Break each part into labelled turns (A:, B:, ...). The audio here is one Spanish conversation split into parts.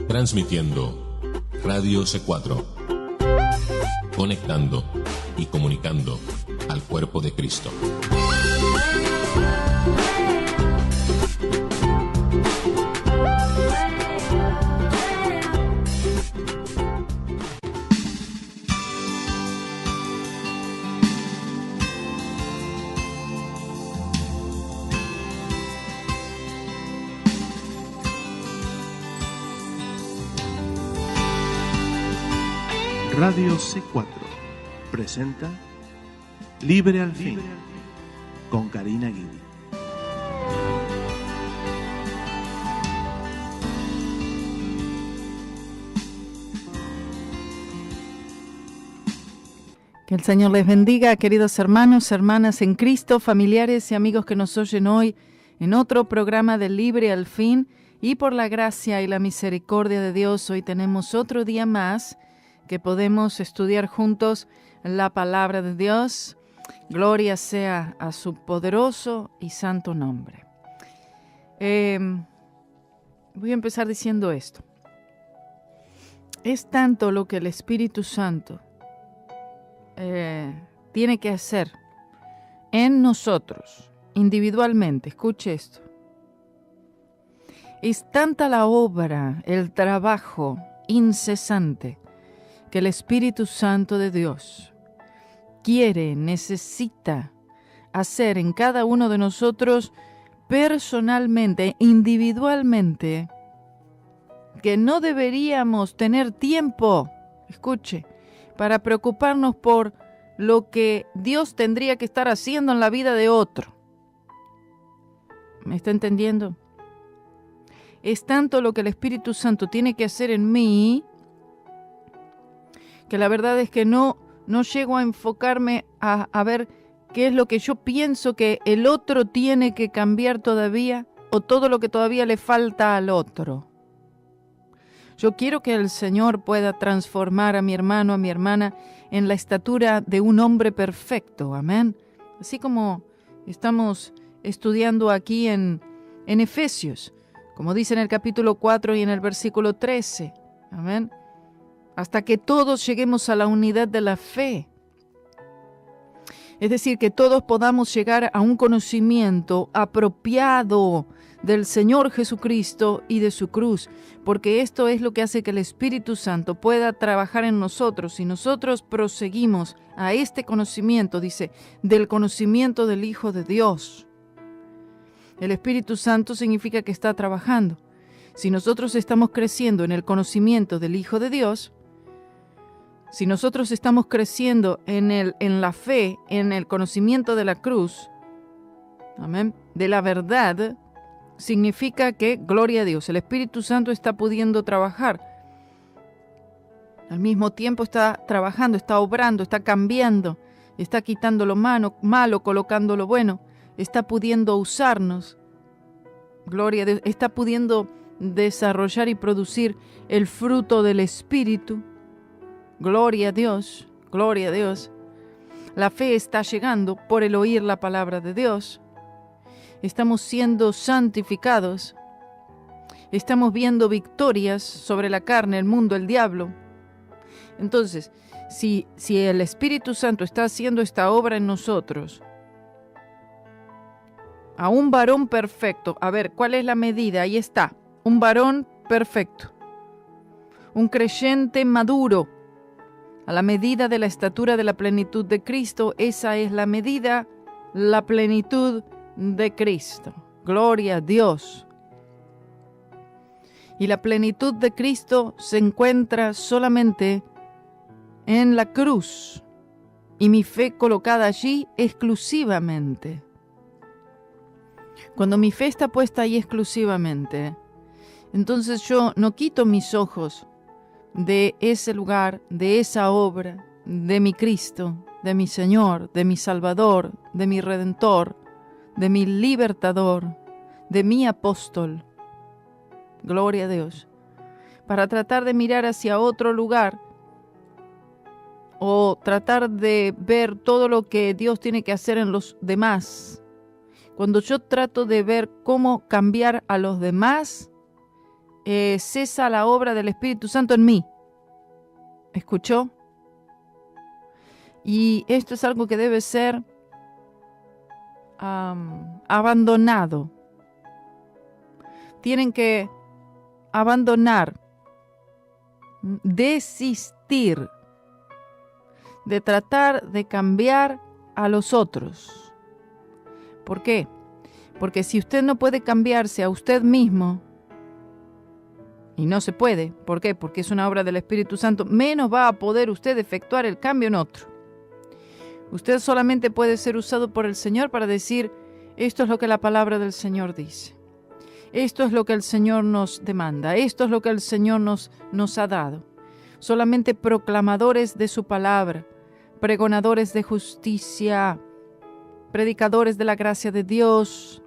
A: Transmitiendo Radio C4, conectando y comunicando al cuerpo de Cristo.
B: Radio C4 presenta Libre al Fin con Karina Guidi.
C: Que el Señor les bendiga, queridos hermanos, hermanas en Cristo, familiares y amigos que nos oyen hoy en otro programa de Libre al Fin. Y por la gracia y la misericordia de Dios, hoy tenemos otro día más que podemos estudiar juntos la palabra de Dios. Gloria sea a su poderoso y santo nombre. Voy a empezar diciendo esto. Es tanto lo que el Espíritu Santo tiene que hacer en nosotros, individualmente. Escuche esto. Es tanta la obra, el trabajo incesante que el Espíritu Santo de Dios quiere, necesita hacer en cada uno de nosotros personalmente, individualmente, que no deberíamos tener tiempo, escuche, para preocuparnos por lo que Dios tendría que estar haciendo en la vida de otro. ¿Me está entendiendo? Es tanto lo que el Espíritu Santo tiene que hacer en mí, que la verdad es que no llego a enfocarme a ver qué es lo que yo pienso que el otro tiene que cambiar todavía o todo lo que todavía le falta al otro. Yo quiero que el Señor pueda transformar a mi hermano, a mi hermana, en la estatura de un hombre perfecto. Amén. Así como estamos estudiando aquí en Efesios, como dice en el capítulo 4 y en el versículo 13. Amén. Hasta que todos lleguemos a la unidad de la fe. Es decir, que todos podamos llegar a un conocimiento apropiado del Señor Jesucristo y de su cruz, porque esto es lo que hace que el Espíritu Santo pueda trabajar en nosotros. Si nosotros proseguimos a este conocimiento, dice, del conocimiento del Hijo de Dios. El Espíritu Santo significa que está trabajando. Si nosotros estamos creciendo en el conocimiento del Hijo de Dios, si nosotros estamos creciendo en la fe, en el conocimiento de la cruz, amén, de la verdad, significa que, gloria a Dios, el Espíritu Santo está pudiendo trabajar. Al mismo tiempo está trabajando, está obrando, está cambiando, está quitando lo malo, colocando lo bueno, está pudiendo usarnos, gloria a Dios, está pudiendo desarrollar y producir el fruto del Espíritu. Gloria a Dios, gloria a Dios. La fe está llegando por el oír la palabra de Dios. Estamos siendo santificados. Estamos viendo victorias sobre la carne, el mundo, el diablo. Entonces, si el Espíritu Santo está haciendo esta obra en nosotros, a un varón perfecto, a ver, ¿cuál es la medida? Ahí está, un varón perfecto, un creyente maduro, a la medida de la estatura de la plenitud de Cristo. Esa es la medida, la plenitud de Cristo. Gloria a Dios. Y la plenitud de Cristo se encuentra solamente en la cruz, y mi fe colocada allí exclusivamente. Cuando mi fe está puesta ahí exclusivamente, entonces yo no quito mis ojos de ese lugar, de esa obra, de mi Cristo, de mi Señor, de mi Salvador, de mi Redentor, de mi Libertador, de mi Apóstol. Gloria a Dios. Para tratar de mirar hacia otro lugar o tratar de ver todo lo que Dios tiene que hacer en los demás. Cuando yo trato de ver cómo cambiar a los demás, cesa la obra del Espíritu Santo en mí. ¿Escuchó? Y esto es algo que debe ser abandonado. Tienen que abandonar, desistir de tratar de cambiar a los otros. ¿Por qué? Porque si usted no puede cambiarse a usted mismo, y no se puede, ¿por qué? Porque es una obra del Espíritu Santo, menos va a poder usted efectuar el cambio en otro. Usted solamente puede ser usado por el Señor para decir, esto es lo que la palabra del Señor dice. Esto es lo que el Señor nos demanda. Esto es lo que el Señor nos ha dado. Solamente proclamadores de su palabra, pregonadores de justicia, predicadores de la gracia de Dios.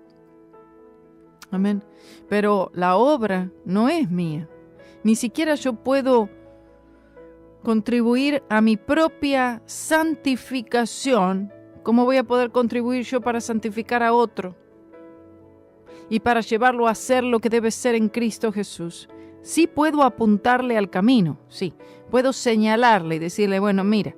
C: Amén. Pero la obra no es mía. Ni siquiera yo puedo contribuir a mi propia santificación. ¿Cómo voy a poder contribuir yo para santificar a otro? Y para llevarlo a ser lo que debe ser en Cristo Jesús. Sí puedo apuntarle al camino, sí. Puedo señalarle y decirle, bueno, mira,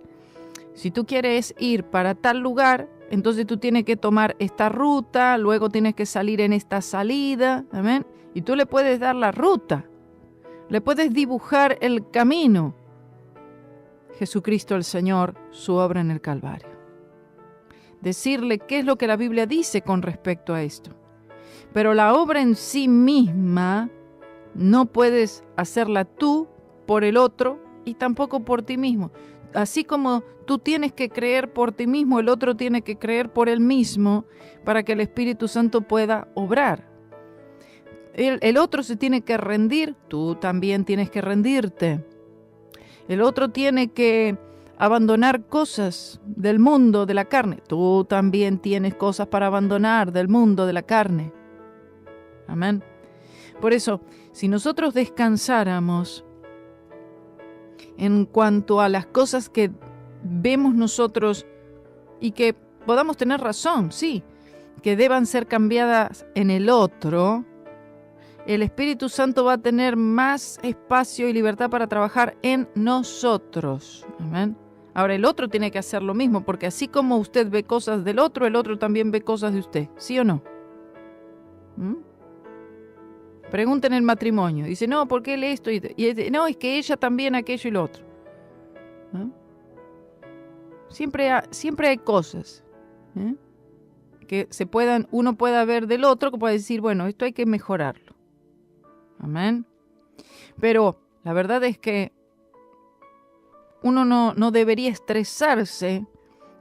C: si tú quieres ir para tal lugar, entonces tú tienes que tomar esta ruta, luego tienes que salir en esta salida, amén. Y tú le puedes dar la ruta, le puedes dibujar el camino. Jesucristo el Señor, su obra en el Calvario. Decirle qué es lo que la Biblia dice con respecto a esto. Pero la obra en sí misma no puedes hacerla tú por el otro y tampoco por ti mismo. Así como tú tienes que creer por ti mismo, el otro tiene que creer por él mismo para que el Espíritu Santo pueda obrar. El otro se tiene que rendir, tú también tienes que rendirte. El otro tiene que abandonar cosas del mundo de la carne. Tú también tienes cosas para abandonar del mundo de la carne. Amén. Por eso, si nosotros descansáramos en cuanto a las cosas que vemos nosotros y que podamos tener razón, sí, que deban ser cambiadas en el otro, el Espíritu Santo va a tener más espacio y libertad para trabajar en nosotros. Amén. Ahora, el otro tiene que hacer lo mismo, porque así como usted ve cosas del otro, el otro también ve cosas de usted. ¿Sí o no? Pregunta en el matrimonio. Dice, no, ¿por qué él esto? No, es que ella también aquello y lo otro. ¿No? Siempre hay cosas que uno pueda ver del otro, que puede decir, bueno, esto hay que mejorarlo. Amén. Pero la verdad es que uno no debería estresarse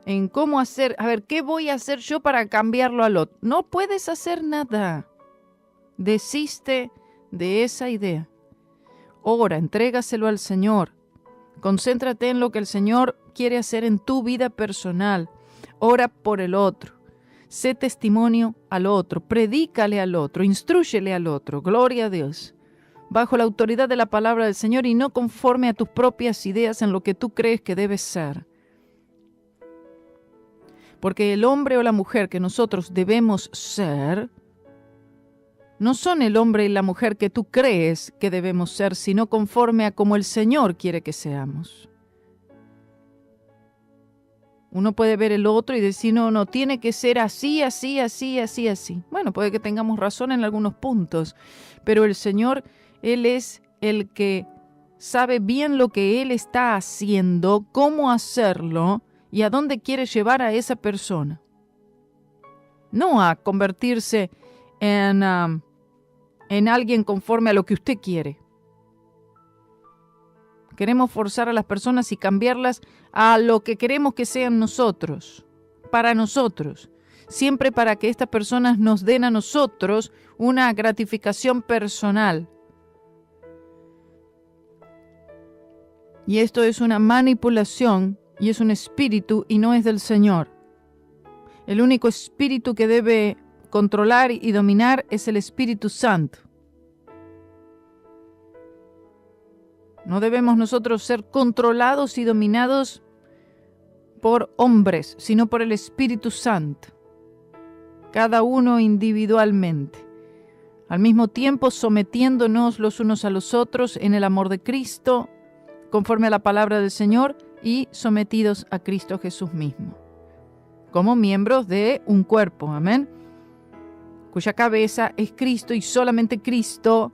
C: en cómo hacer, a ver, ¿qué voy a hacer yo para cambiarlo al otro? No puedes hacer nada. Desiste de esa idea. Ora, entrégaselo al Señor. Concéntrate en lo que el Señor quiere hacer en tu vida personal. Ora por el otro. Sé testimonio al otro. Predícale al otro. Instrúyele al otro. Gloria a Dios. Bajo la autoridad de la palabra del Señor y no conforme a tus propias ideas en lo que tú crees que debes ser. Porque el hombre o la mujer que nosotros debemos ser no son el hombre y la mujer que tú crees que debemos ser, sino conforme a como el Señor quiere que seamos. Uno puede ver el otro y decir, no, tiene que ser así, así, así, así, así. Bueno, puede que tengamos razón en algunos puntos, pero el Señor, Él es el que sabe bien lo que Él está haciendo, cómo hacerlo y a dónde quiere llevar a esa persona. No a convertirse en alguien conforme a lo que usted quiere. Queremos forzar a las personas y cambiarlas a lo que queremos que sean nosotros, para nosotros, siempre para que estas personas nos den a nosotros una gratificación personal. Y esto es una manipulación y es un espíritu y no es del Señor. El único espíritu que debe controlar y dominar es el Espíritu Santo. No debemos nosotros ser controlados y dominados por hombres, sino por el Espíritu Santo. Cada uno individualmente. al mismo tiempo sometiéndonos los unos a los otros en el amor de Cristo, conforme a la palabra del Señor, y sometidos a Cristo Jesús mismo, como miembros de un cuerpo, amén, cuya cabeza es Cristo y solamente Cristo,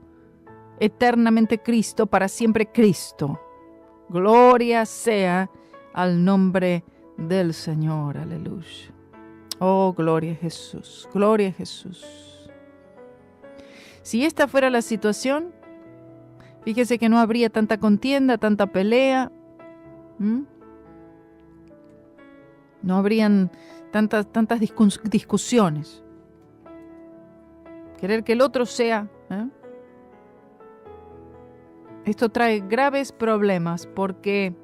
C: eternamente Cristo, para siempre Cristo. Gloria sea al nombre del Señor, aleluya. Oh, gloria a Jesús, gloria a Jesús. Si esta fuera la situación, fíjese que no habría tanta contienda, tanta pelea, no habrían tantas discusiones. Querer que el otro sea, esto trae graves problemas, porque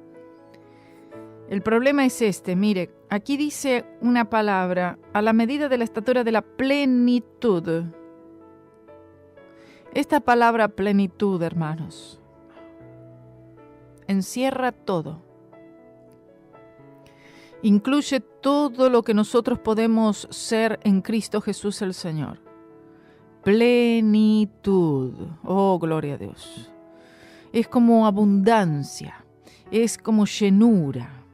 C: el problema es este. Mire, aquí dice una palabra: a la medida de la estatura de la plenitud. Esta palabra plenitud, hermanos, encierra todo. Incluye todo lo que nosotros podemos ser en Cristo Jesús el Señor. Plenitud. Oh, gloria a Dios. Es como abundancia, es como llenura,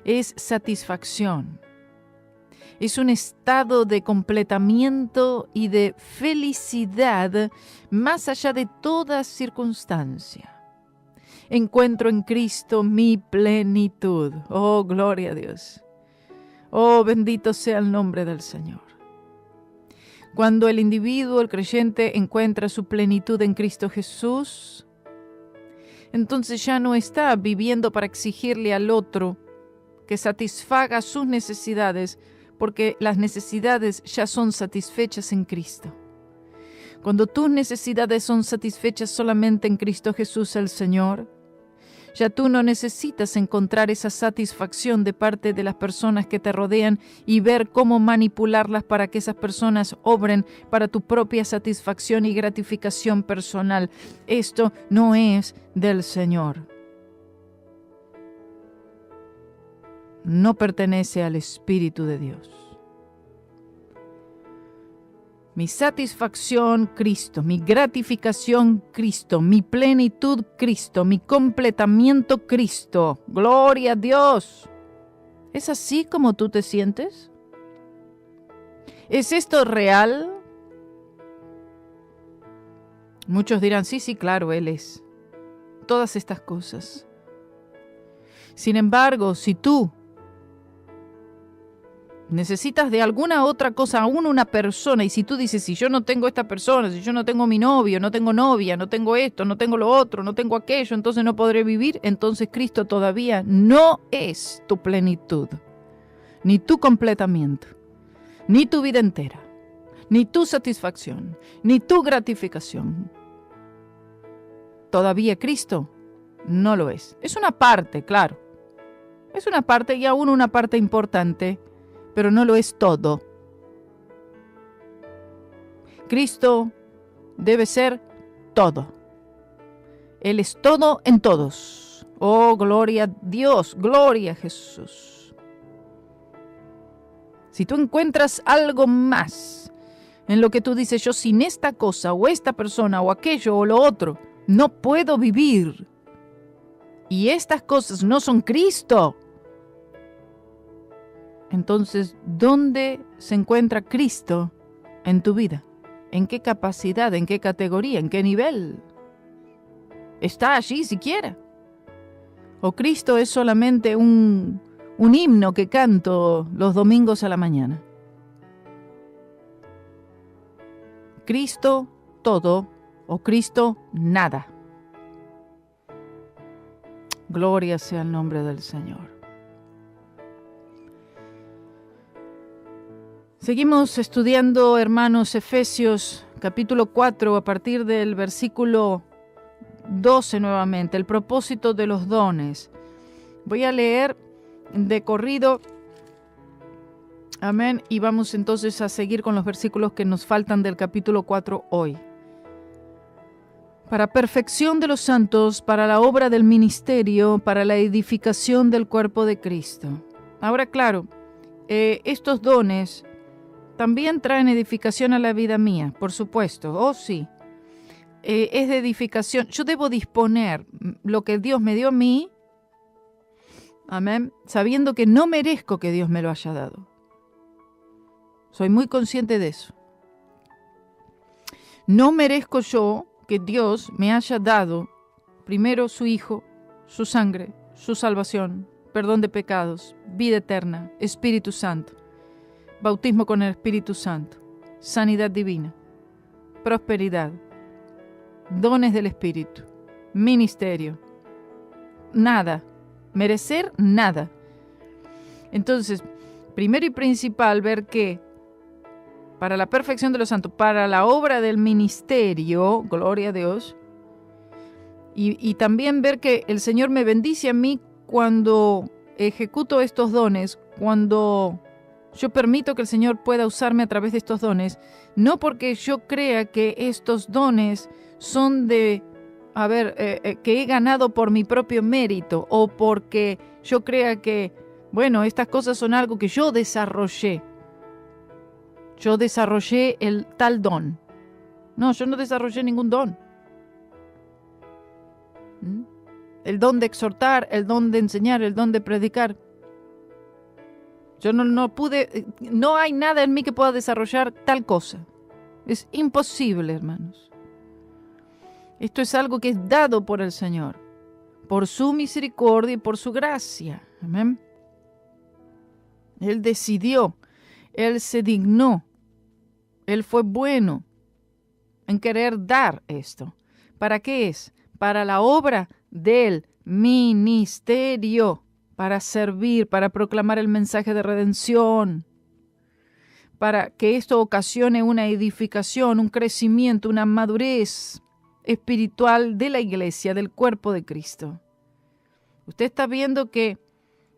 C: es satisfacción. Es un estado de completamiento y de felicidad más allá de toda circunstancia. Encuentro en Cristo mi plenitud. Oh, gloria a Dios. Oh, bendito sea el nombre del Señor. Cuando el individuo, el creyente, encuentra su plenitud en Cristo Jesús, entonces ya no está viviendo para exigirle al otro que satisfaga sus necesidades, porque las necesidades ya son satisfechas en Cristo. Cuando tus necesidades son satisfechas solamente en Cristo Jesús el Señor, ya tú no necesitas encontrar esa satisfacción de parte de las personas que te rodean y ver cómo manipularlas para que esas personas obren para tu propia satisfacción y gratificación personal. Esto no es del Señor. No pertenece al Espíritu de Dios. Mi satisfacción, Cristo. Mi gratificación, Cristo. Mi plenitud, Cristo. Mi completamiento, Cristo. ¡Gloria a Dios! ¿Es así como tú te sientes? ¿Es esto real? Muchos dirán, sí, claro, Él es. Todas estas cosas. Sin embargo, si tú necesitas de alguna otra cosa, aún una persona, y si tú dices, si yo no tengo esta persona, si yo no tengo mi novio, no tengo novia, no tengo esto, no tengo lo otro, no tengo aquello, entonces no podré vivir, entonces Cristo todavía no es tu plenitud, ni tu completamiento, ni tu vida entera, ni tu satisfacción, ni tu gratificación. Todavía Cristo no lo es. Es una parte, claro. Es una parte y aún una parte importante, pero no lo es todo. Cristo debe ser todo. Él es todo en todos. Oh, gloria a Dios, gloria a Jesús. Si tú encuentras algo más en lo que tú dices, yo sin esta cosa o esta persona o aquello o lo otro, no puedo vivir. Y estas cosas no son Cristo. Entonces, ¿dónde se encuentra Cristo en tu vida? ¿En qué capacidad? ¿En qué categoría? ¿En qué nivel? ¿Está allí siquiera? ¿O Cristo es solamente un himno que canto los domingos a la mañana? Cristo todo o Cristo nada. Gloria sea el nombre del Señor. Seguimos estudiando, hermanos, Efesios capítulo 4, a partir del versículo 12 nuevamente, el propósito de los dones. Voy a leer de corrido, amén, y vamos entonces a seguir con los versículos que nos faltan del capítulo 4 hoy. Para perfección de los santos, para la obra del ministerio, para la edificación del cuerpo de Cristo. Ahora, claro, estos dones también traen edificación a la vida mía, por supuesto. Oh, sí. Es de edificación. Yo debo disponer lo que Dios me dio a mí, amén, sabiendo que no merezco que Dios me lo haya dado. Soy muy consciente de eso. No merezco yo que Dios me haya dado primero su Hijo, su sangre, su salvación, perdón de pecados, vida eterna, Espíritu Santo, bautismo con el Espíritu Santo, sanidad divina, prosperidad, dones del Espíritu, ministerio. Nada. Merecer nada. Entonces, primero y principal, ver que para la perfección de los santos, para la obra del ministerio, gloria a Dios, y también ver que el Señor me bendice a mí cuando ejecuto estos dones, cuando yo permito que el Señor pueda usarme a través de estos dones, no porque yo crea que estos dones son de, que he ganado por mi propio mérito, o porque yo crea que, bueno, estas cosas son algo que yo desarrollé. Yo desarrollé el tal don. No, yo no desarrollé ningún don. El don de exhortar, el don de enseñar, el don de predicar. Yo no pude, no hay nada en mí que pueda desarrollar tal cosa. Es imposible, hermanos. Esto es algo que es dado por el Señor, por su misericordia y por su gracia. Amén. Él decidió, Él se dignó, Él fue bueno en querer dar esto. ¿Para qué es? Para la obra del ministerio, para servir, para proclamar el mensaje de redención, para que esto ocasione una edificación, un crecimiento, una madurez espiritual de la iglesia, del cuerpo de Cristo. Usted está viendo que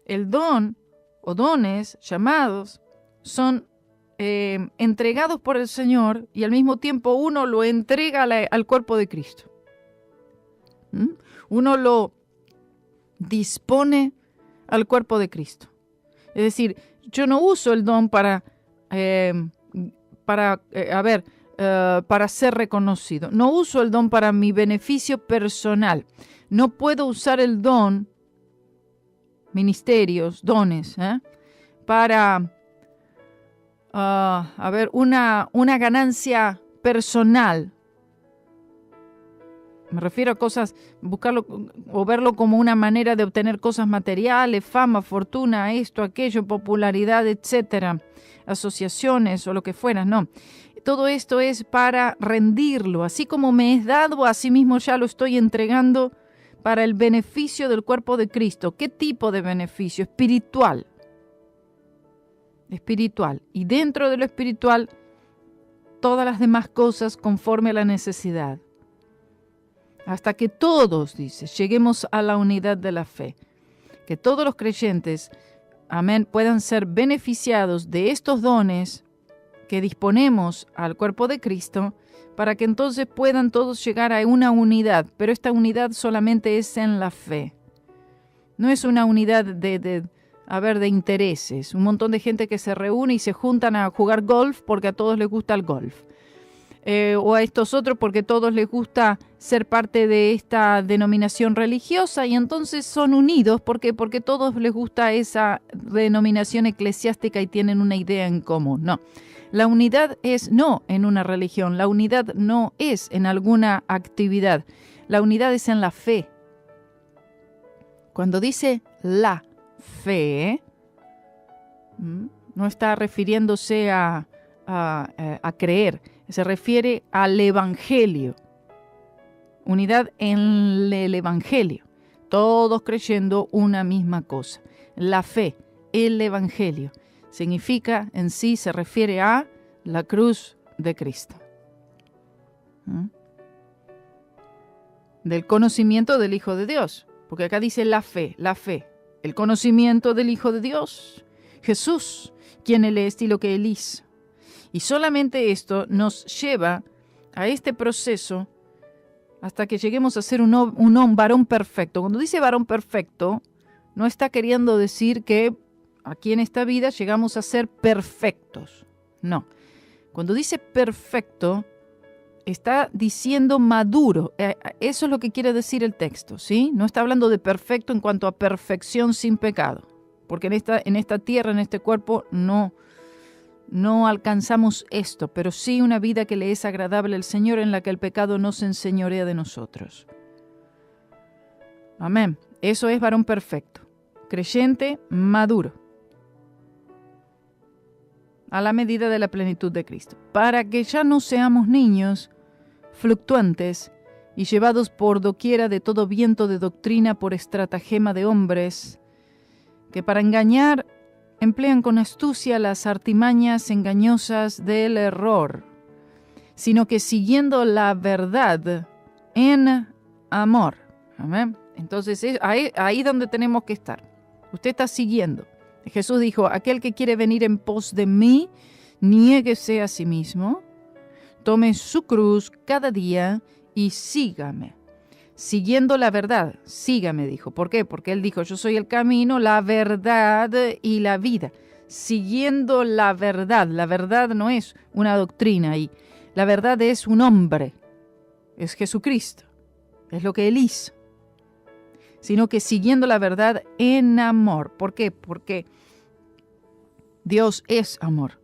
C: el don o dones llamados son entregados por el Señor, y al mismo tiempo uno lo entrega al cuerpo de Cristo. Uno lo dispone al cuerpo de Cristo. Es decir, yo no uso el don para ser reconocido. No uso el don para mi beneficio personal. No puedo usar el don, ministerios, dones, para una ganancia personal. Me refiero a cosas, buscarlo o verlo como una manera de obtener cosas materiales, fama, fortuna, esto, aquello, popularidad, etcétera, asociaciones o lo que fuera. No, todo esto es para rendirlo. Así como me es dado, así mismo ya lo estoy entregando para el beneficio del cuerpo de Cristo. ¿Qué tipo de beneficio? Espiritual. Espiritual. Y dentro de lo espiritual, todas las demás cosas conforme a la necesidad. Hasta que todos, dice, lleguemos a la unidad de la fe. Que todos los creyentes, amén, puedan ser beneficiados de estos dones que disponemos al cuerpo de Cristo, para que entonces puedan todos llegar a una unidad. Pero esta unidad solamente es en la fe. No es una unidad de intereses. Un montón de gente que se reúne y se juntan a jugar golf porque a todos les gusta el golf. O a estos otros porque a todos les gusta ser parte de esta denominación religiosa, y entonces son unidos porque a todos les gusta esa denominación eclesiástica y tienen una idea en común. No, la unidad es no en una religión, la unidad no es en alguna actividad, la unidad es en la fe. Cuando dice la fe, no está refiriéndose a creer, se refiere al Evangelio. Unidad en el Evangelio. Todos creyendo una misma cosa. La fe, el Evangelio. Significa en sí, se refiere a la cruz de Cristo. Del conocimiento del Hijo de Dios. Porque acá dice la fe. El conocimiento del Hijo de Dios. Jesús, quien Él es y lo que Él hizo. Y solamente esto nos lleva a este proceso hasta que lleguemos a ser un varón perfecto. Cuando dice varón perfecto, no está queriendo decir que aquí en esta vida llegamos a ser perfectos. No. Cuando dice perfecto, está diciendo maduro. Eso es lo que quiere decir el texto, ¿sí? No está hablando de perfecto en cuanto a perfección sin pecado. Porque en esta tierra, en este cuerpo, no alcanzamos esto, pero sí una vida que le es agradable al Señor, en la que el pecado no se enseñorea de nosotros. Amén. Eso es varón perfecto, creyente, maduro, a la medida de la plenitud de Cristo, para que ya no seamos niños fluctuantes y llevados por doquiera de todo viento de doctrina por estratagema de hombres, que para engañar emplean con astucia las artimañas engañosas del error, sino que siguiendo la verdad en amor. Amén. Entonces, ahí donde tenemos que estar. Usted está siguiendo. Jesús dijo, aquel que quiere venir en pos de mí, niéguese a sí mismo, tome su cruz cada día y sígame. Siguiendo la verdad, sígame, dijo. ¿Por qué? Porque él dijo, yo soy el camino, la verdad y la vida. Siguiendo la verdad no es una doctrina y la verdad es un hombre, es Jesucristo, es lo que él hizo. Sino que siguiendo la verdad en amor. ¿Por qué? Porque Dios es amor.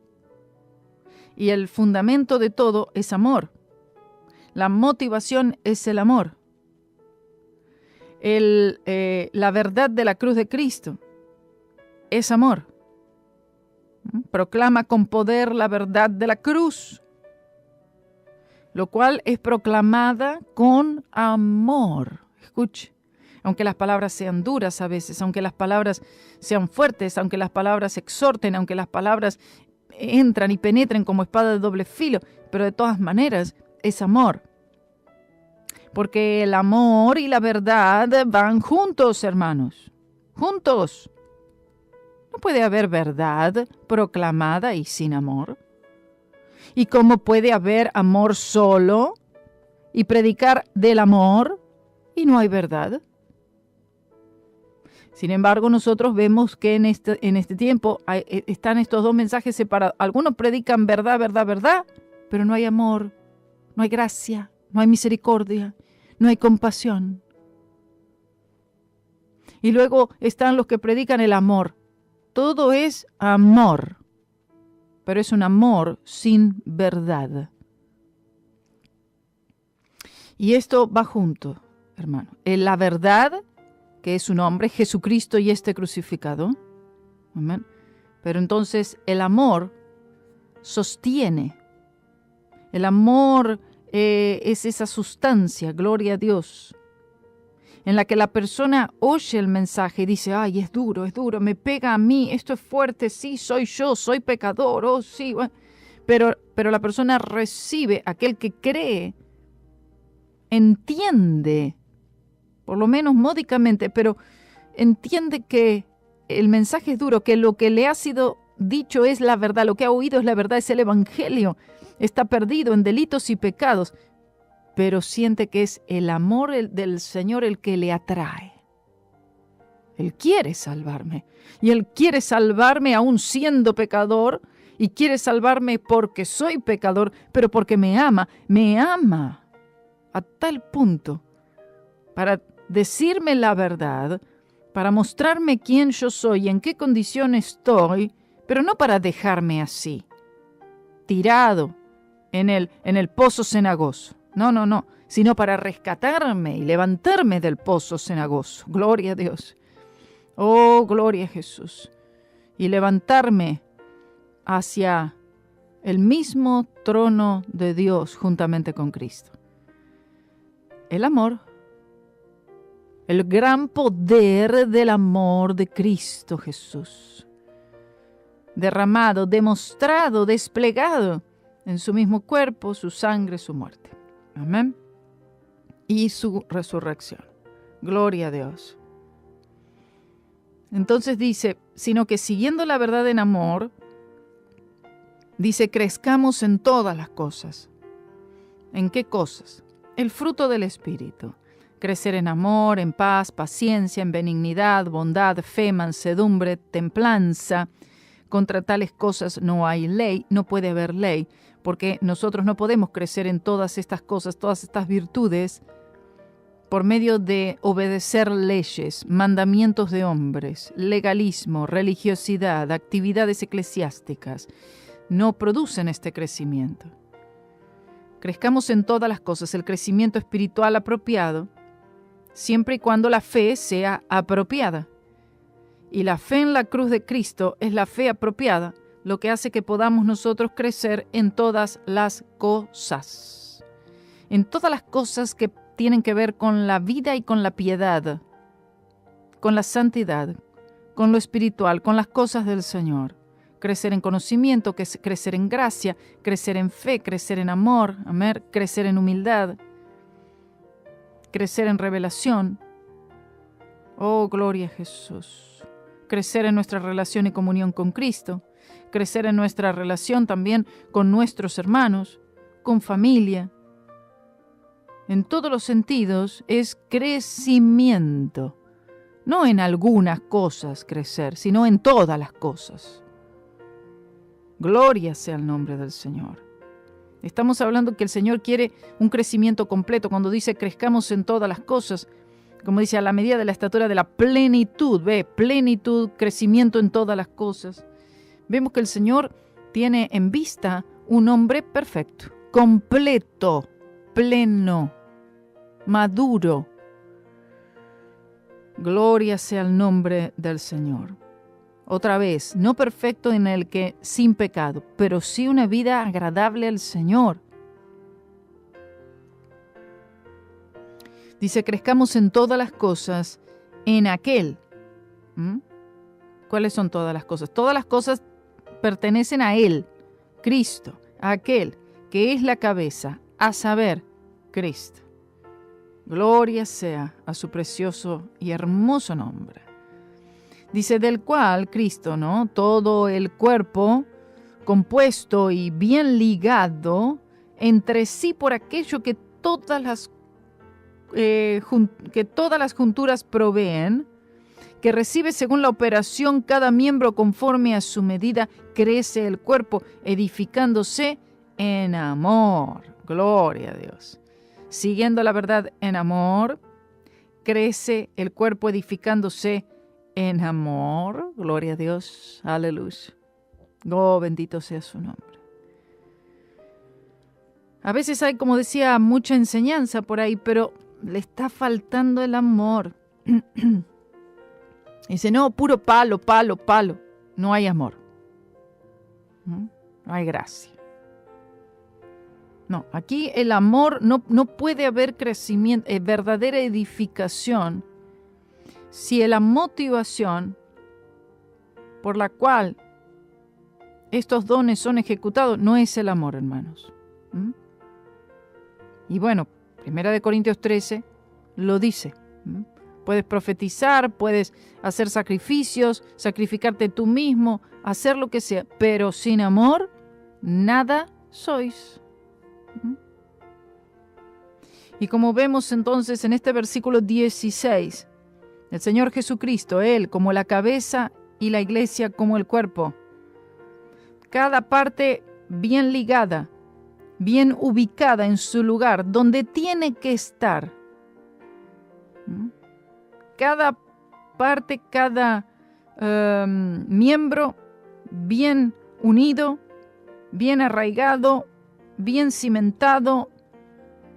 C: Y el fundamento de todo es amor. La motivación es el amor. La verdad de la cruz de Cristo es amor. Proclama con poder la verdad de la cruz, lo cual es proclamada con amor. Escuche. Aunque las palabras sean duras a veces, aunque las palabras sean fuertes, aunque las palabras exhorten, aunque las palabras entran y penetren como espada de doble filo, pero de todas maneras es amor. Porque el amor y la verdad van juntos, hermanos, juntos. No puede haber verdad proclamada y sin amor. ¿Y cómo puede haber amor solo y predicar del amor y no hay verdad? Sin embargo, nosotros vemos que en este tiempo están estos dos mensajes separados. Algunos predican verdad, verdad, verdad, pero no hay amor, no hay gracia, no hay misericordia, no hay compasión. Y luego están los que predican el amor. Todo es amor, pero es un amor sin verdad. Y esto va junto, hermano. La verdad, que es un hombre, Jesucristo y este crucificado. Amén. Pero entonces el amor sostiene. El amor es esa sustancia, gloria a Dios, en la que la persona oye el mensaje y dice, ay, es duro, me pega a mí, esto es fuerte, sí, soy yo, soy pecador, oh, sí. Bueno. Pero la persona recibe, aquel que cree, entiende, por lo menos módicamente, pero entiende que el mensaje es duro, que lo que le ha sido dicho es la verdad, lo que ha oído es la verdad, es el evangelio. Está perdido en delitos y pecados, pero siente que es el amor del Señor el que le atrae. Él quiere salvarme, y Él quiere salvarme aún siendo pecador, y quiere salvarme porque soy pecador, pero porque me ama a tal punto para decirme la verdad, para mostrarme quién yo soy y en qué condición estoy, pero no para dejarme así, tirado en el pozo cenagoso. No, sino para rescatarme y levantarme del pozo cenagoso. Gloria a Dios. Oh, gloria a Jesús. Y levantarme hacia el mismo trono de Dios juntamente con Cristo. El amor. El gran poder del amor de Cristo Jesús. Derramado, demostrado, desplegado en su mismo cuerpo, su sangre, su muerte. Amén. Y su resurrección. Gloria a Dios. Entonces dice, sino que siguiendo la verdad en amor, dice, crezcamos en todas las cosas. ¿En qué cosas? El fruto del Espíritu. Crecer en amor, en paz, paciencia, en benignidad, bondad, fe, mansedumbre, templanza. Contra tales cosas no hay ley, no puede haber ley, porque nosotros no podemos crecer en todas estas cosas, todas estas virtudes, por medio de obedecer leyes, mandamientos de hombres, legalismo, religiosidad, actividades eclesiásticas. No producen este crecimiento. Crezcamos en todas las cosas, el crecimiento espiritual apropiado, siempre y cuando la fe sea apropiada. Y la fe en la cruz de Cristo es la fe apropiada, lo que hace que podamos nosotros crecer en todas las cosas. En todas las cosas que tienen que ver con la vida y con la piedad, con la santidad, con lo espiritual, con las cosas del Señor. Crecer en conocimiento, crecer en gracia, crecer en fe, crecer en amor, amén, crecer en humildad, crecer en revelación. Oh, gloria a Jesús. Crecer en nuestra relación y comunión con Cristo, crecer en nuestra relación también con nuestros hermanos, con familia. En todos los sentidos es crecimiento. No en algunas cosas crecer, sino en todas las cosas. Gloria sea el nombre del Señor. Estamos hablando que el Señor quiere un crecimiento completo. Cuando dice crezcamos en todas las cosas, como dice, a la medida de la estatura de la plenitud, plenitud, crecimiento en todas las cosas. Vemos que el Señor tiene en vista un hombre perfecto, completo, pleno, maduro. Gloria sea el nombre del Señor. Otra vez, no perfecto en el que sin pecado, pero sí una vida agradable al Señor. Dice, crezcamos en todas las cosas en aquel. ¿Cuáles son todas las cosas? Todas las cosas pertenecen a Él, Cristo, a aquel que es la cabeza, a saber, Cristo. Gloria sea a su precioso y hermoso nombre. Dice, del cual Cristo, ¿no? Todo el cuerpo compuesto y bien ligado entre sí por aquello que todas las junturas proveen, que recibe según la operación cada miembro conforme a su medida, crece el cuerpo, edificándose en amor. Gloria a Dios. Siguiendo la verdad en amor, crece el cuerpo edificándose en amor. Gloria a Dios. Aleluya. Oh, bendito sea su nombre. A veces hay, como decía, mucha enseñanza por ahí, pero le está faltando el amor. Dice, no, puro palo, palo, palo. No hay amor. No hay gracia. No, aquí el amor no puede haber crecimiento, verdadera edificación, si la motivación por la cual estos dones son ejecutados no es el amor, hermanos. Y bueno, 1 Corintios 13 lo dice. Puedes profetizar, puedes hacer sacrificios, sacrificarte tú mismo, hacer lo que sea, pero sin amor, nada sois. Y como vemos entonces en este versículo 16, el Señor Jesucristo, Él como la cabeza y la iglesia como el cuerpo, cada parte bien ligada, bien ubicada en su lugar, donde tiene que estar. Cada parte, cada miembro bien unido, bien arraigado, bien cimentado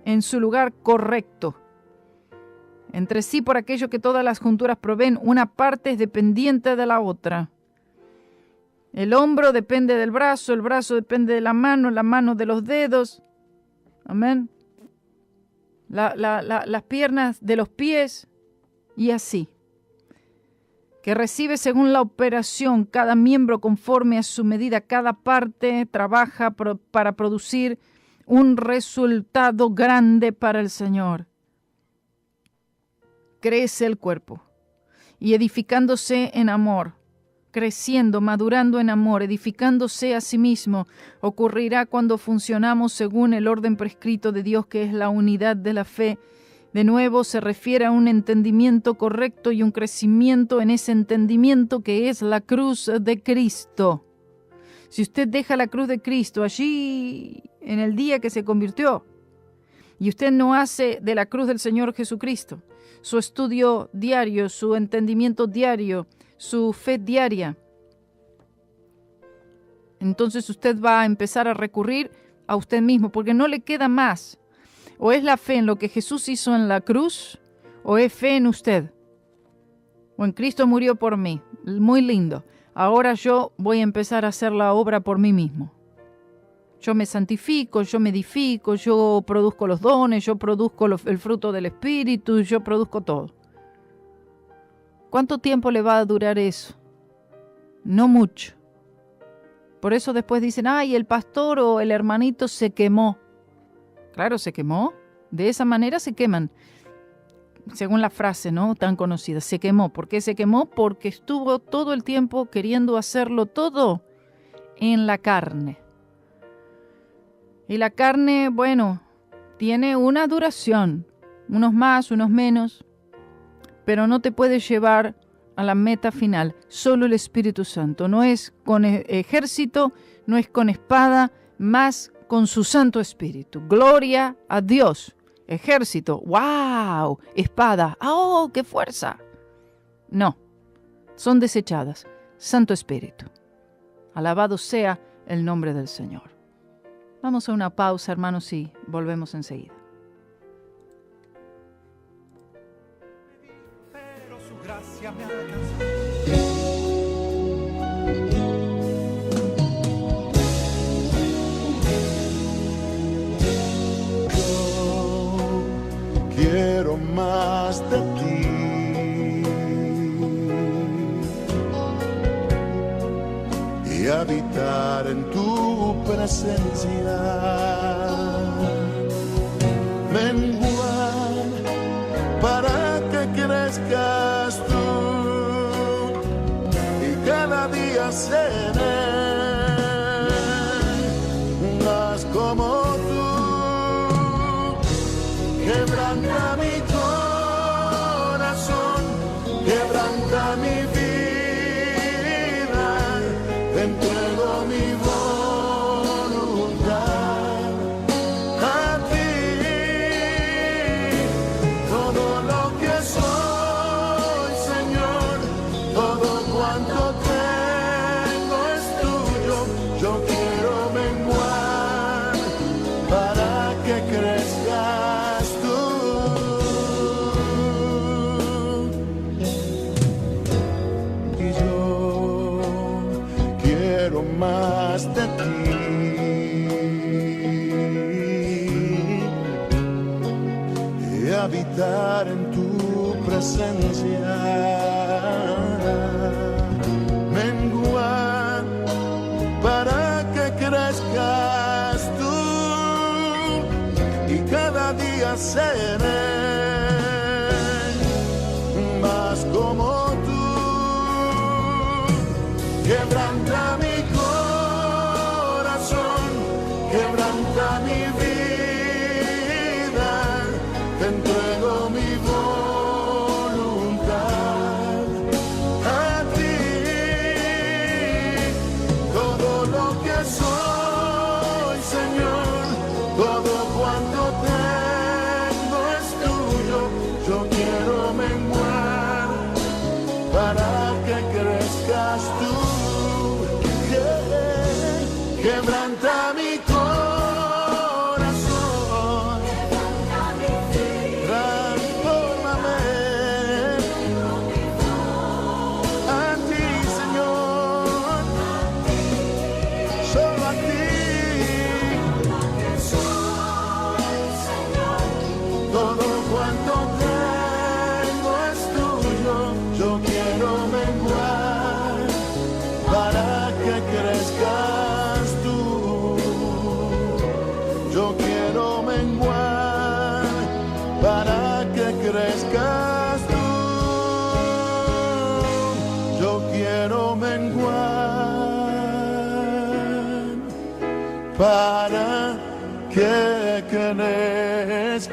C: en su lugar correcto. Entre sí por aquello que todas las junturas proveen, una parte es dependiente de la otra. El hombro depende del brazo, el brazo depende de la mano de los dedos. Amén. Las piernas de los pies y así. Que recibe según la operación cada miembro conforme a su medida. Cada parte trabaja para producir un resultado grande para el Señor. Crece el cuerpo y edificándose en amor, creciendo, madurando en amor, edificándose a sí mismo, ocurrirá cuando funcionamos según el orden prescrito de Dios, que es la unidad de la fe De nuevo se refiere a un entendimiento correcto y un crecimiento en ese entendimiento que es la cruz de Cristo. Si usted deja la cruz de Cristo allí en el día que se convirtió y usted no hace de la cruz del Señor Jesucristo su estudio diario, su entendimiento diario, su fe diaria, entonces usted va a empezar a recurrir a usted mismo porque no le queda más. O es la fe en lo que Jesús hizo en la cruz, o es fe en usted. O en Cristo murió por mí. Muy lindo. Ahora yo voy a empezar a hacer la obra por mí mismo. Yo me santifico, yo me edifico, yo produzco los dones, yo produzco el fruto del Espíritu, yo produzco todo. ¿Cuánto tiempo le va a durar eso? No mucho. Por eso después dicen, ay, el pastor o el hermanito se quemó. Claro, se quemó. De esa manera se queman. Según la frase, ¿no? Tan conocida. Se quemó. ¿Por qué se quemó? Porque estuvo todo el tiempo queriendo hacerlo todo en la carne. Y la carne, bueno, tiene una duración. Unos más, unos menos. Pero no te puede llevar a la meta final. Solo el Espíritu Santo. No es con ejército, no es con espada, más con su Santo Espíritu. Gloria a Dios. Ejército. ¡Wow! Espada. ¡Oh, qué fuerza! No. Son desechadas. Santo Espíritu. Alabado sea el nombre del Señor. Vamos a una pausa, hermanos, y volvemos enseguida.
D: Pero su gracia me alcanzó. Quiero más de ti. Y habitar en tu presencia. Menguar para que crezcas tú. Y cada día seré más como tú. Quebranta mi corazón, quebranta mi vida, te entrego mi voluntad a ti. Todo lo que soy, Señor, todo cuanto tengo es tuyo. Yo quiero menguar para que crezcas tú. Y yo quiero más de ti. Y habitar en tu presencia. Menguar para que crezcas tú. Y cada día seré más como tú. Quebranta mi corazón, quebranta mi vida, te entrego mi voluntad a ti. Todo lo que soy, Señor, todo cuanto tengo es tuyo. Yo quiero menguar para que crezcas tú. Quebranta mi corazón, transfórmame a ti, Señor, solo a ti. Todo cuanto tengo es tuyo. Yo quiero menguar para que crezcas tú. Yo quiero menguar para que crezcas tú. Yo quiero menguar para que crezcas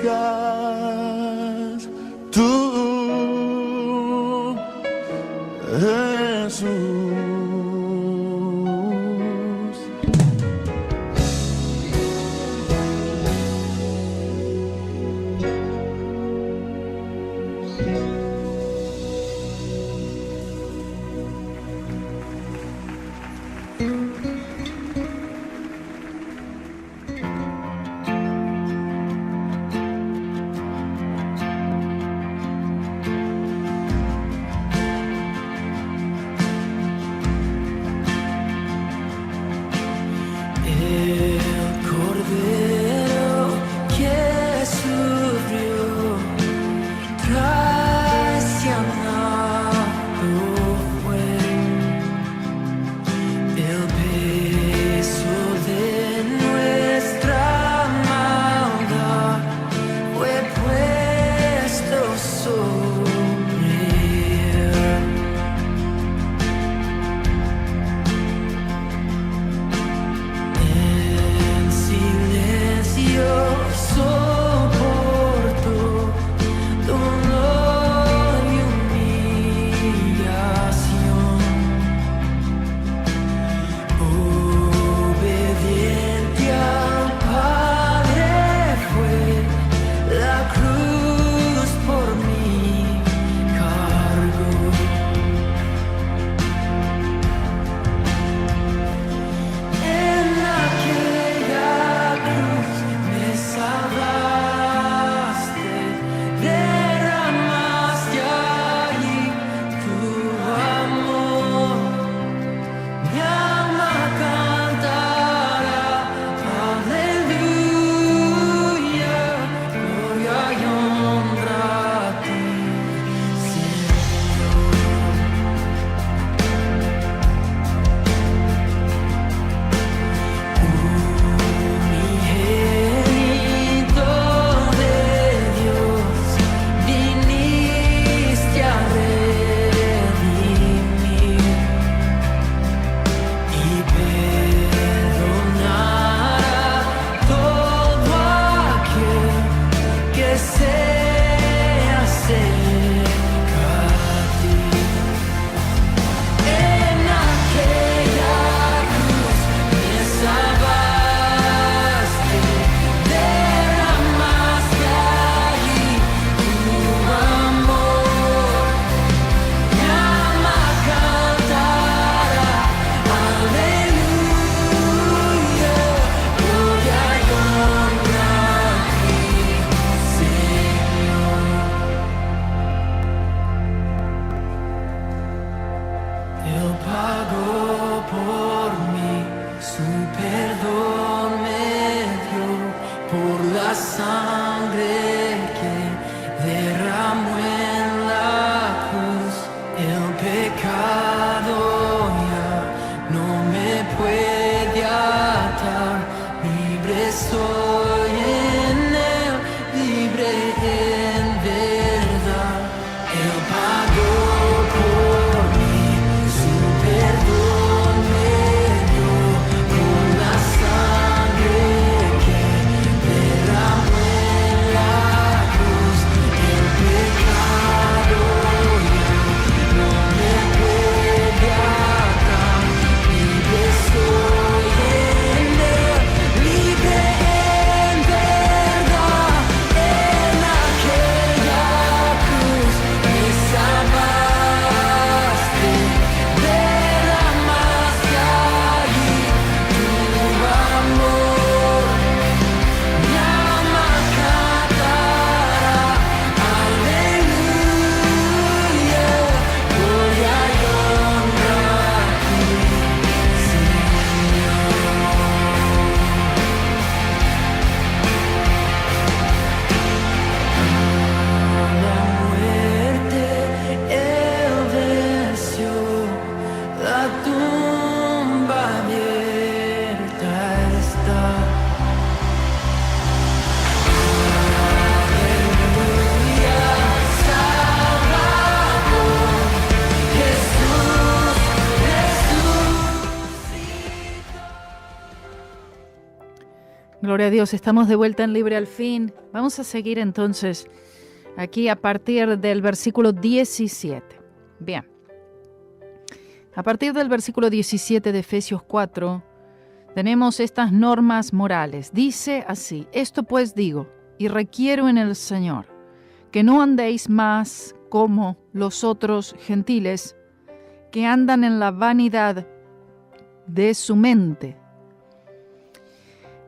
C: Gloria a Dios, estamos de vuelta en Libre al Fin. Vamos a seguir entonces aquí a partir del versículo 17. Bien. A partir del versículo 17 de Efesios 4, tenemos estas normas morales. Dice así: esto pues digo, y requiero en el Señor, que no andéis más como los otros gentiles, que andan en la vanidad de su mente.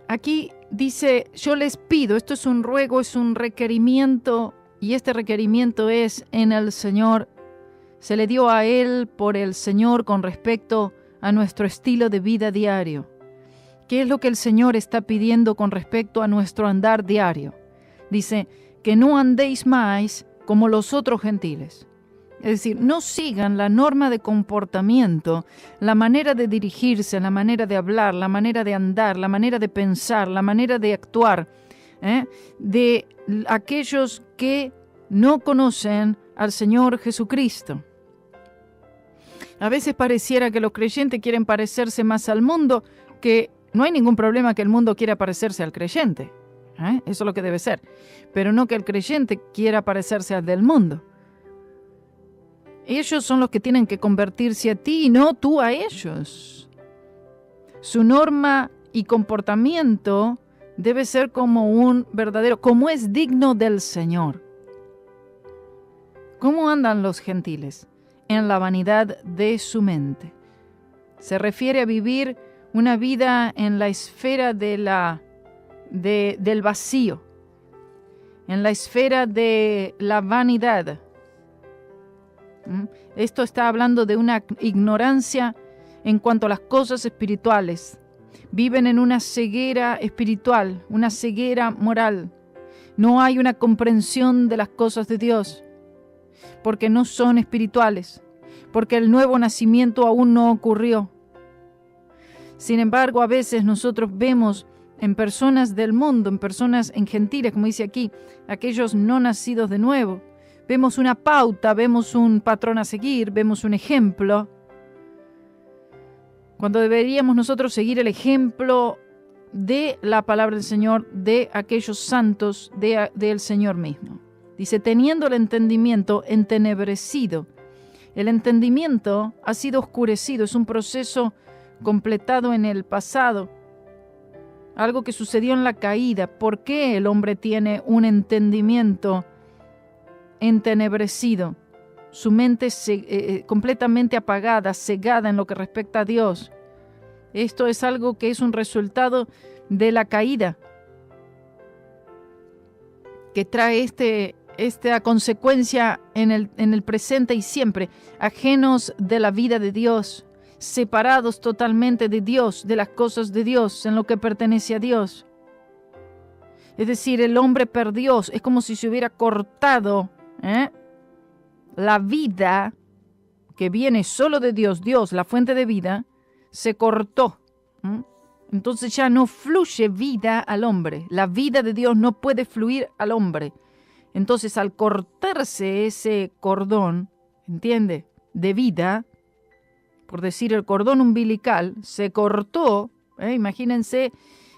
C: Aquí dice, yo les pido, esto es un ruego, es un requerimiento, y este requerimiento es en el Señor. Se le dio a Él por el Señor con respecto a nuestro estilo de vida diario. ¿Qué es lo que el Señor está pidiendo con respecto a nuestro andar diario? Dice, que no andéis más como los otros gentiles. Es decir, no sigan la norma de comportamiento, la manera de dirigirse, la manera de hablar, la manera de andar, la manera de pensar, la manera de actuar, de aquellos que no conocen al Señor Jesucristo. A veces pareciera que los creyentes quieren parecerse más al mundo, que no hay ningún problema que el mundo quiera parecerse al creyente. Eso es lo que debe ser. Pero no que el creyente quiera parecerse al del mundo. Ellos son los que tienen que convertirse a ti y no tú a ellos. Su norma y comportamiento debe ser como un verdadero, como es digno del Señor. ¿Cómo andan los gentiles? En la vanidad de su mente. Se refiere a vivir una vida en la esfera del vacío, en la esfera de la vanidad. Esto está hablando de una ignorancia en cuanto a las cosas espirituales. Viven en una ceguera espiritual, una ceguera moral. No hay una comprensión de las cosas de Dios, porque no son espirituales, porque el nuevo nacimiento aún no ocurrió. Sin embargo, a veces nosotros vemos en personas del mundo, en gentiles, como dice aquí, aquellos no nacidos de nuevo, vemos una pauta, vemos un patrón a seguir, vemos un ejemplo, cuando deberíamos nosotros seguir el ejemplo de la palabra del Señor, de aquellos santos, del Señor mismo. Dice, teniendo el entendimiento entenebrecido. El entendimiento ha sido oscurecido, es un proceso completado en el pasado, algo que sucedió en la caída. ¿Por qué el hombre tiene un entendimiento entenebrecido? Su mente completamente apagada, cegada en lo que respecta a Dios. Esto es algo que es un resultado de la caída, que trae esta consecuencia en el presente y siempre, ajenos de la vida de Dios, separados totalmente de Dios, de las cosas de Dios, en lo que pertenece a Dios. Es decir, el hombre perdió, es como si se hubiera cortado la vida que viene solo de Dios, Dios, la fuente de vida, se cortó. Entonces ya no fluye vida al hombre. La vida de Dios no puede fluir al hombre. Entonces, al cortarse ese cordón, ¿entiende?, de vida, por decir el cordón umbilical, se cortó. Imagínense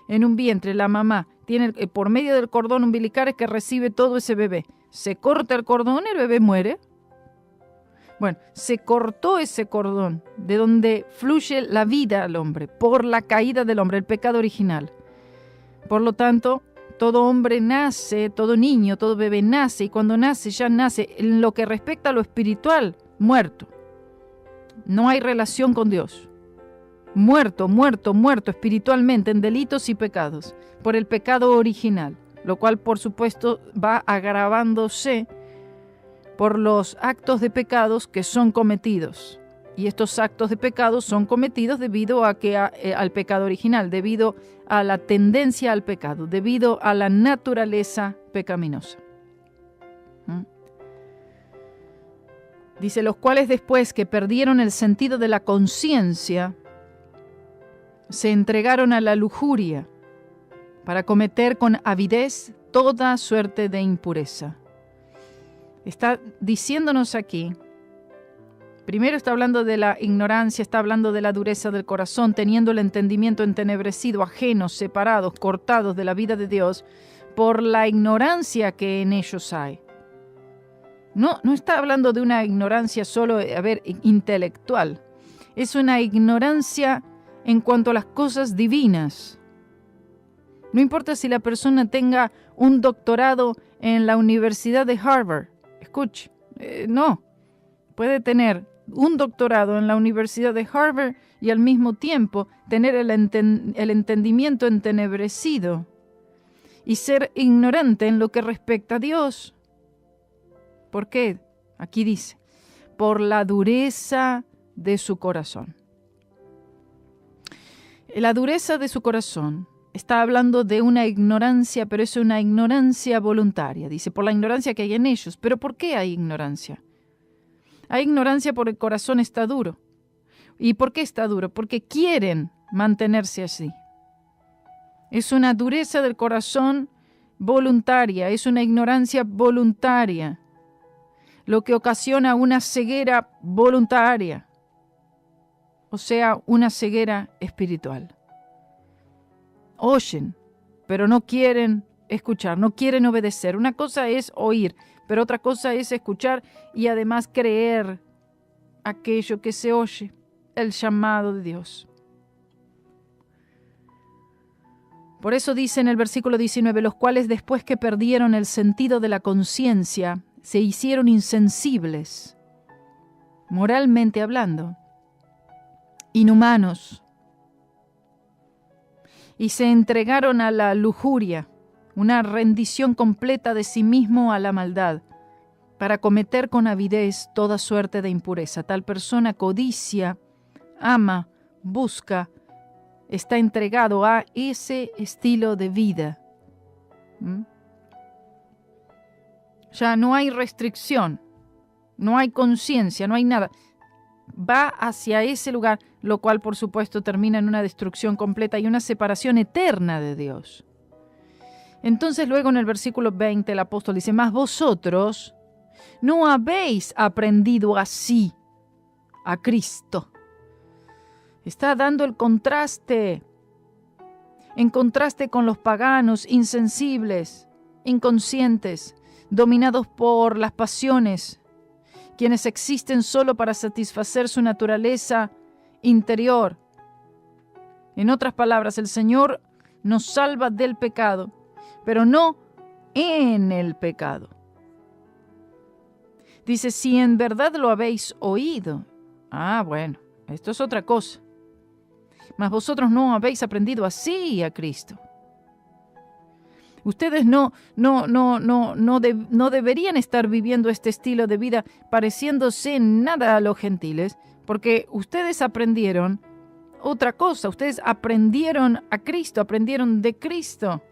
C: en un vientre, la mamá tiene por medio del cordón umbilical es que recibe todo ese bebé. Se corta el cordón, el bebé muere. Bueno, se cortó ese cordón de donde fluye la vida al hombre por la caída del hombre, el pecado original. Por lo tanto, todo hombre nace, todo niño, todo bebé nace, y cuando nace, ya nace en lo que respecta a lo espiritual, muerto. No hay relación con Dios. Muerto espiritualmente en delitos y pecados, por el pecado original, lo cual por supuesto va agravándose por los actos de pecados que son cometidos. Y estos actos de pecados son cometidos debido a al pecado original, debido a la tendencia al pecado, debido a la naturaleza pecaminosa. Dice, los cuales después que perdieron el sentido de la conciencia, se entregaron a la lujuria para cometer con avidez toda suerte de impureza. Está diciéndonos aquí, primero está hablando de la ignorancia, está hablando de la dureza del corazón, teniendo el entendimiento entenebrecido, ajenos, separados, cortados de la vida de Dios, por la ignorancia que en ellos hay. No está hablando de una ignorancia solo, intelectual. Es una ignorancia en cuanto a las cosas divinas. No importa si la persona tenga un doctorado en la Universidad de Harvard. Escuche, no. Puede tener un doctorado en la Universidad de Harvard y al mismo tiempo tener el entendimiento entenebrecido y ser ignorante en lo que respecta a Dios. ¿Por qué? Aquí dice, por la dureza de su corazón. La dureza de su corazón está hablando de una ignorancia, pero es una ignorancia voluntaria. Dice, por la ignorancia que hay en ellos. ¿Pero por qué hay ignorancia? Hay ignorancia porque el corazón está duro. ¿Y por qué está duro? Porque quieren mantenerse así. Es una dureza del corazón voluntaria, es una ignorancia voluntaria, lo que ocasiona una ceguera voluntaria, o sea, una ceguera espiritual. Oyen, pero no quieren escuchar, no quieren obedecer. Una cosa es oír, pero otra cosa es escuchar y además creer aquello que se oye, el llamado de Dios. Por eso dice en el versículo 19, los cuales después que perdieron el sentido de la conciencia, se hicieron insensibles, moralmente hablando, inhumanos, y se entregaron a la lujuria, una rendición completa de sí mismo a la maldad, para cometer con avidez toda suerte de impureza. Tal persona codicia, ama, busca, está entregado a ese estilo de vida. Ya no hay restricción, no hay conciencia, no hay nada. Va hacia ese lugar, lo cual por supuesto termina en una destrucción completa y una separación eterna de Dios. Entonces luego en el versículo 20 el apóstol dice, mas vosotros no habéis aprendido así a Cristo. Está dando el contraste. en contraste con los paganos, insensibles, inconscientes, dominados por las pasiones, quienes existen solo para satisfacer su naturaleza interior. En otras palabras, el Señor nos salva del pecado, pero no en el pecado. Dice, si en verdad lo habéis oído. Bueno, esto es otra cosa. Mas vosotros no habéis aprendido así a Cristo. Ustedes no deberían estar viviendo este estilo de vida pareciéndose en nada a los gentiles, porque ustedes aprendieron otra cosa. Ustedes aprendieron a Cristo, aprendieron de Cristo.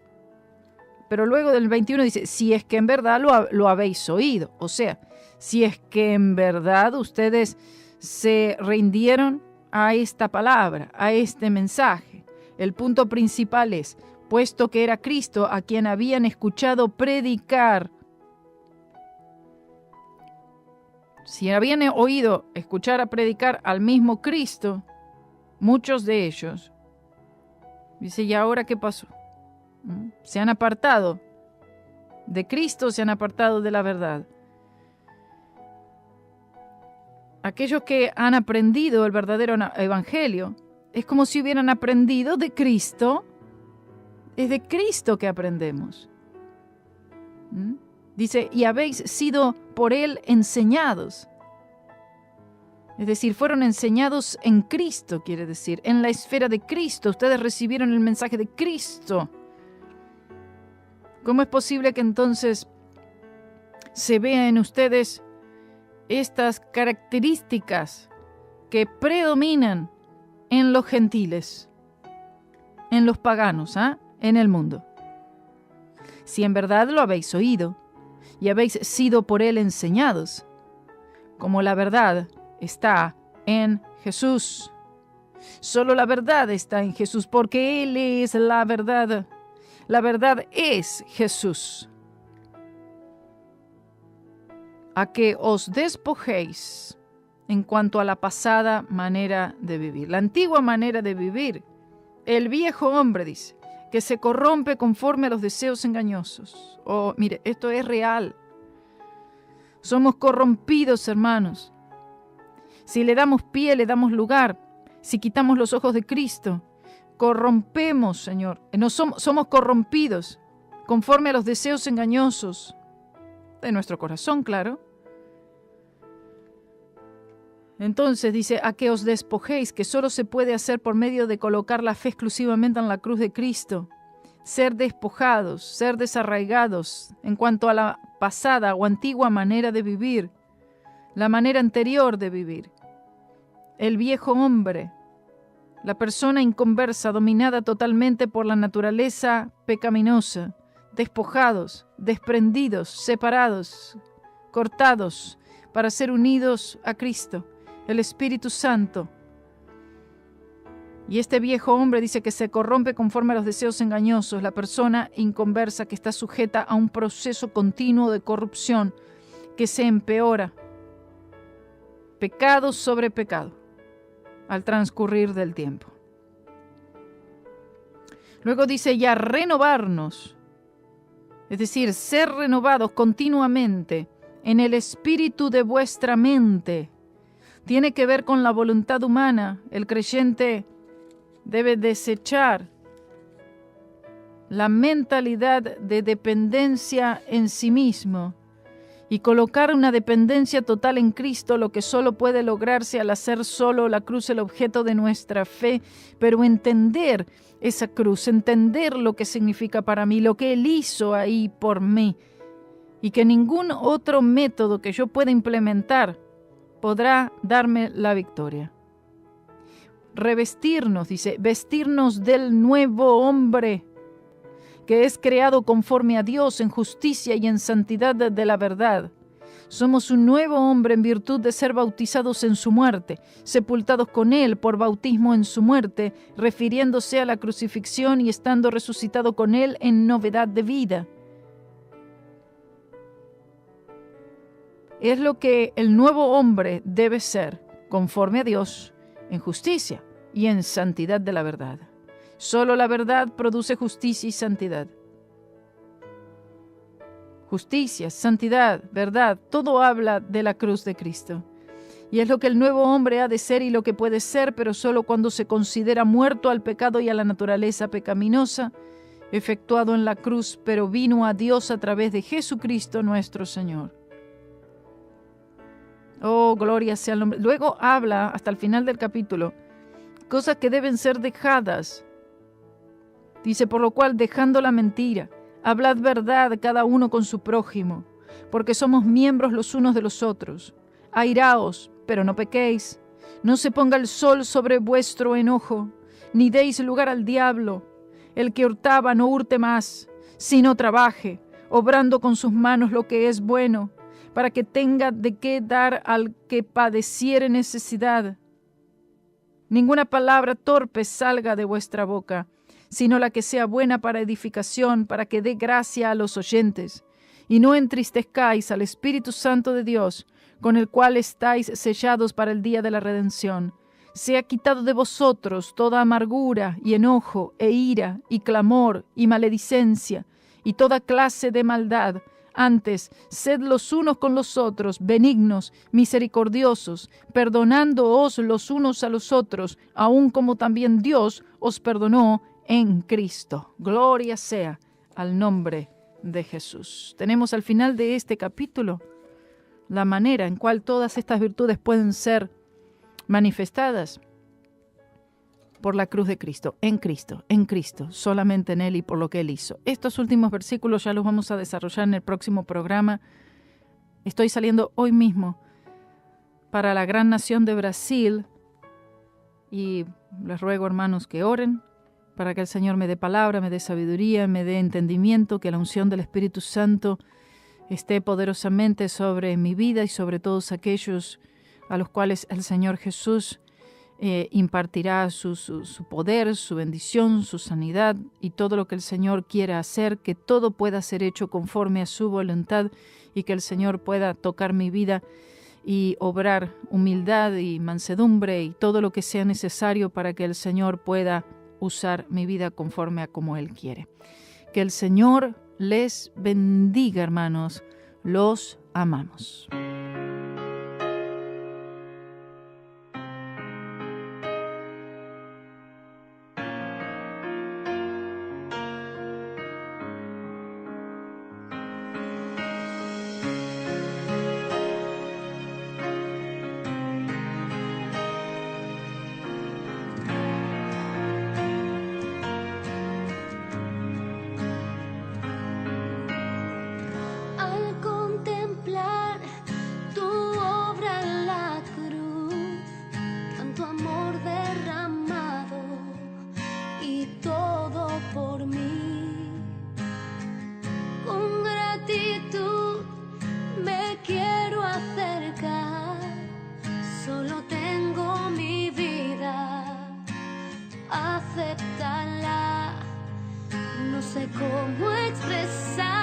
C: Pero luego del 21 dice, si es que en verdad lo habéis oído. O sea, si es que en verdad ustedes se rindieron a esta palabra, a este mensaje. El punto principal es, puesto que era Cristo a quien habían escuchado predicar, si habían oído escuchar a predicar al mismo Cristo, muchos de ellos, dice, ¿y ahora qué pasó? Se han apartado de Cristo, se han apartado de la verdad. Aquellos que han aprendido el verdadero evangelio, es como si hubieran aprendido de Cristo. Es de Cristo que aprendemos. Dice, y habéis sido por Él enseñados. Es decir, fueron enseñados en Cristo, quiere decir, en la esfera de Cristo. Ustedes recibieron el mensaje de Cristo. ¿Cómo es posible que entonces se vea en ustedes estas características que predominan en los gentiles, en los paganos, en el mundo? Si en verdad lo habéis oído y habéis sido por Él enseñados, como la verdad está en Jesús. Solo la verdad está en Jesús, porque Él es la verdad. La verdad es Jesús. A que os despojéis en cuanto a la pasada manera de vivir. La antigua manera de vivir. El viejo hombre, dice, que se corrompe conforme a los deseos engañosos. Mire, esto es real. Somos corrompidos, hermanos. Si le damos pie, le damos lugar. Si quitamos los ojos de Cristo, corrompemos, Señor. Somos corrompidos conforme a los deseos engañosos de nuestro corazón, claro. Entonces dice, a que os despojéis, que solo se puede hacer por medio de colocar la fe exclusivamente en la cruz de Cristo. Ser despojados, ser desarraigados en cuanto a la pasada o antigua manera de vivir, la manera anterior de vivir. El viejo hombre, la persona inconversa, dominada totalmente por la naturaleza pecaminosa, despojados, desprendidos, separados, cortados, para ser unidos a Cristo, el Espíritu Santo. Y este viejo hombre dice que se corrompe conforme a los deseos engañosos, la persona inconversa que está sujeta a un proceso continuo de corrupción que se empeora, pecado sobre pecado, al transcurrir del tiempo. Luego dice ya renovarnos, es decir, ser renovados continuamente en el espíritu de vuestra mente. Tiene que ver con la voluntad humana. El creyente debe desechar la mentalidad de dependencia en sí mismo y colocar una dependencia total en Cristo, lo que solo puede lograrse al hacer solo la cruz el objeto de nuestra fe, pero entender esa cruz, entender lo que significa para mí, lo que Él hizo ahí por mí, y que ningún otro método que yo pueda implementar podrá darme la victoria. Revestirnos, dice, vestirnos del nuevo hombre, que es creado conforme a Dios en justicia y en santidad de la verdad. Somos un nuevo hombre en virtud de ser bautizados en su muerte, sepultados con Él por bautismo en su muerte, refiriéndose a la crucifixión y estando resucitado con Él en novedad de vida. Es lo que el nuevo hombre debe ser, conforme a Dios, en justicia y en santidad de la verdad. Solo la verdad produce justicia y santidad. Justicia, santidad, verdad, todo habla de la cruz de Cristo. Y es lo que el nuevo hombre ha de ser y lo que puede ser, pero solo cuando se considera muerto al pecado y a la naturaleza pecaminosa, efectuado en la cruz, pero vino a Dios a través de Jesucristo nuestro Señor. Oh, gloria sea el nombre. Luego habla, hasta el final del capítulo, cosas que deben ser dejadas. Dice, por lo cual, dejando la mentira, hablad verdad cada uno con su prójimo, porque somos miembros los unos de los otros. Airaos, pero no pequéis. No se ponga el sol sobre vuestro enojo, ni deis lugar al diablo. El que hurtaba no hurte más, sino trabaje, obrando con sus manos lo que es bueno, para que tenga de qué dar al que padeciere necesidad. Ninguna palabra torpe salga de vuestra boca, sino la que sea buena para edificación, para que dé gracia a los oyentes. Y no entristezcáis al Espíritu Santo de Dios, con el cual estáis sellados para el día de la redención. Sea quitado de vosotros toda amargura y enojo e ira y clamor y maledicencia y toda clase de maldad. Antes, sed los unos con los otros benignos, misericordiosos, perdonándoos los unos a los otros, aun como también Dios os perdonó en Cristo. Gloria sea al nombre de Jesús. Tenemos al final de este capítulo la manera en cual todas estas virtudes pueden ser manifestadas por la cruz de Cristo, en Cristo, solamente en Él y por lo que Él hizo. Estos últimos versículos ya los vamos a desarrollar en el próximo programa. Estoy saliendo hoy mismo para la gran nación de Brasil y les ruego, hermanos, que oren para que el Señor me dé palabra, me dé sabiduría, me dé entendimiento, que la unción del Espíritu Santo esté poderosamente sobre mi vida y sobre todos aquellos a los cuales el Señor Jesús impartirá su poder, su bendición, su sanidad y todo lo que el Señor quiera hacer, que todo pueda ser hecho conforme a su voluntad y que el Señor pueda tocar mi vida y obrar humildad y mansedumbre y todo lo que sea necesario para que el Señor pueda usar mi vida conforme a como Él quiere. Que el Señor les bendiga, hermanos. Los amamos.
E: Cómo expresar